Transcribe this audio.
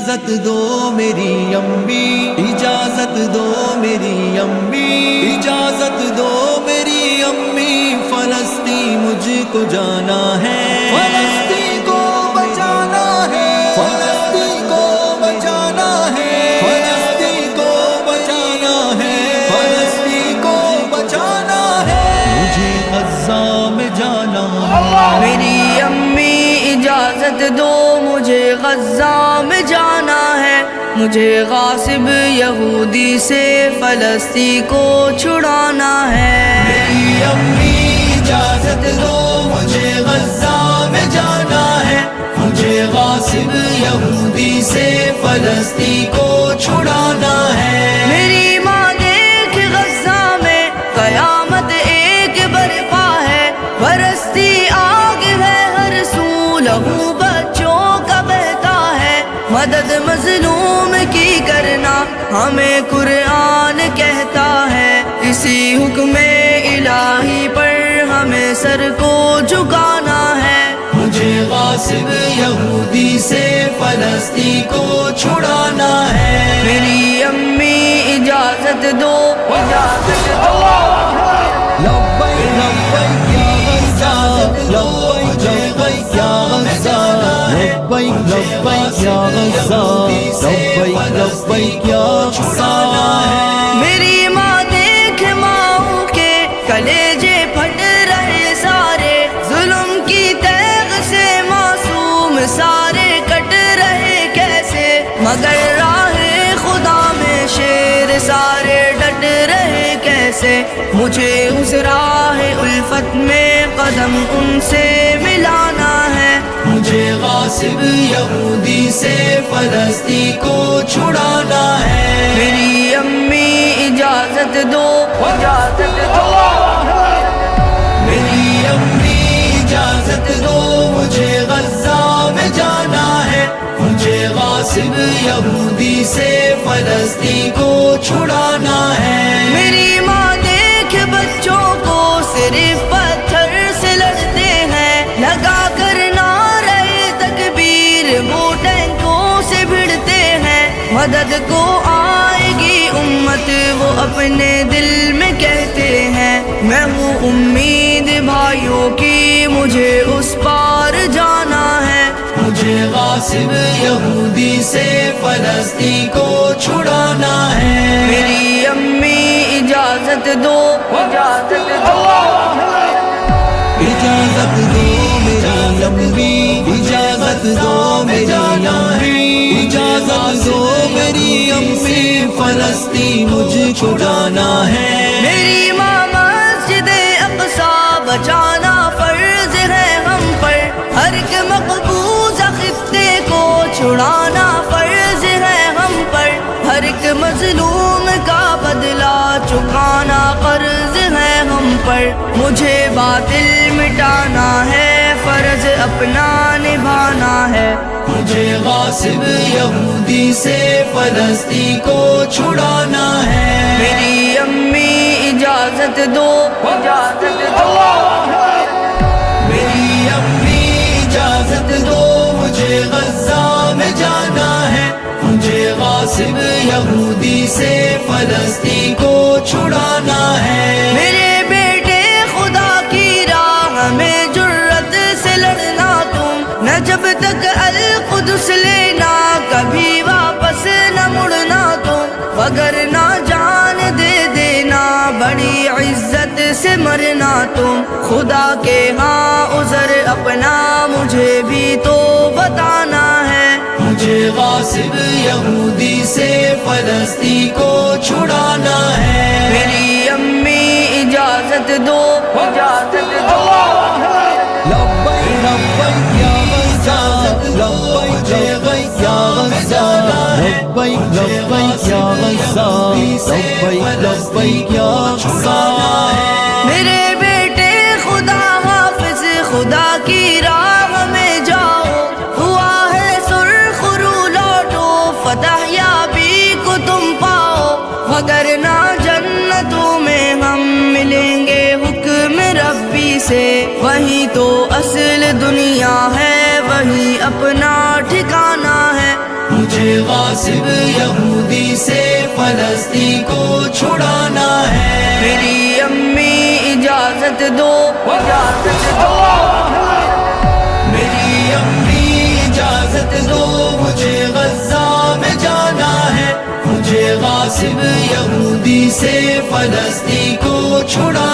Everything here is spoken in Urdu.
اجازت دو میری امی، اجازت دو میری امی، اجازت دو میری امی، فلسطین مجھ کو جانا ہے، فلسطین کو بچانا ہے، فلسطین کو بچانا ہے، فلسطین کو بچانا ہے، فلسطین کو بچانا ہے، مجھے غزہ میں جانا ہے۔ میری امی اجازت دو مجھے غزہ میں جانا ہے، مجھے غاصب یہودی سے فلسطین کو چھڑانا ہے۔ میری امی اجازت دو مجھے غزہ میں جانا ہے، مجھے غاصب یہودی سے فلسطین کو چھڑانا ہے۔ میری ماں دیکھ غزہ میں قیامت ایک برپا ہے، برستی آگ ہے ہر سو، لہو بچوں کا بہتا ہے، مدد مظلوم کی کرنا ہمیں قرآن کہتا ہے، اسی حکم الہی پر ہمیں سر کو جھکانا ہے۔ مجھے غاصب یہودی سے فلسطین کو چھڑانا ہے۔ میری امی اجازت دو، اجازت دو۔ لبیک لبیک یا غزہ، لبیک لبیک یا غزہ، لبیک لبیک یا غزہ، لبیک لبیک یا غزہ۔ میری ماں دیکھ ماؤں کے کلیجے پھٹ رہے سارے، ظلم کی تیغ سے معصوم سارے کٹ رہے کیسے، مگر راہ خدا میں شیر سارے ڈٹ رہے کیسے، مجھے اس راہ الفت میں قدم ان سے ملانا ہے۔ مجھے غاصب یہودی سے فلسطین کو چھڑانا ہے۔ میری امی اجازت دو، اجازت دو۔ میری امی اجازت دو مجھے غزہ میں جانا ہے، مجھے غاصب یہودی سے فلسطین کو چھڑانا ہے۔ میری ماں دیکھ بچوں کو صرف پتھر سے لڑتے ہیں، لگا کر نعرہ تکبیر وہ ٹینکوں سے بھڑتے ہیں، مدد کو آئے گی امت وہ اپنے دل میں کہتے ہیں، میں ہوں امید بھائیوں کی مجھے اس پار جانا ہے۔ مجھے غاصب یہودی سے فلسطین کو چھڑانا ہے۔ میری امی اجازت دو، اجازت دو۔ اجازت دو میری امی، اجازت دو میری امی، اجازت دو میری امی، فلسطین مجھ کو جانا ہے۔ میری ماں مسجد اقصی بچانا فرض ہے ہم پر، ہر ایک مقبوضہ خطے کو چھڑانا فرض ہے ہم پر، ہر ایک مظلوم کا بدلہ چکانا قرض ہے ہم پر، مجھے باطل مٹانا ہے فرض اپنا نبھانا ہے۔ مجھے غاصب یہودی سے فلسطین کو چھڑانا ہے۔ میری امی اجازت دو، اجازت دو۔ میری امی اجازت دو مجھے غزہ میں جانا ہے، مجھے غاصب یہودی سے فلسطین کو چھڑانا ہے۔ میرے بیٹے خدا کی راہ میں جرت سے لڑنا تم، نہ جب تک القدس لینا کبھی واپس نہ مڑنا تم، وگرنہ جان دے دینا بڑی عزت سے مرنا تم، خدا کے ہاں عذر اپنا مجھے بھی تو بتانا ہے۔ مجھے غاصب یہودی سے فلسطین کو چھڑانا ہے۔ میری امی اجازت دو، اجازت دو۔ لبیک لبیک یا غزہ، لبیک لبیک یا غزہ، لبیک لبیک یا غزہ، لبیک لبیک یا غزہ۔ میرے بیٹے خدا حافظ خدا کی راہ میں جاؤ، ہوا ہے سرخ رو لوٹو فتح یابی کو تم پاؤ، وگرنہ جنتوں میں ہم ملیں گے حکم ربی سے، وہی تو اصل دنیا ہے وہی اپنا ٹھکانہ ہے۔ مجھے مجھے غاصب یہودی سے فلسطین کو چھڑانا ہے. میری امی اجازت دو، اجازت دو، میری امی اجازت دو، مجھے غزہ میں جانا ہے. مجھے غاصب یہودی سے فلسطین کو چھڑانا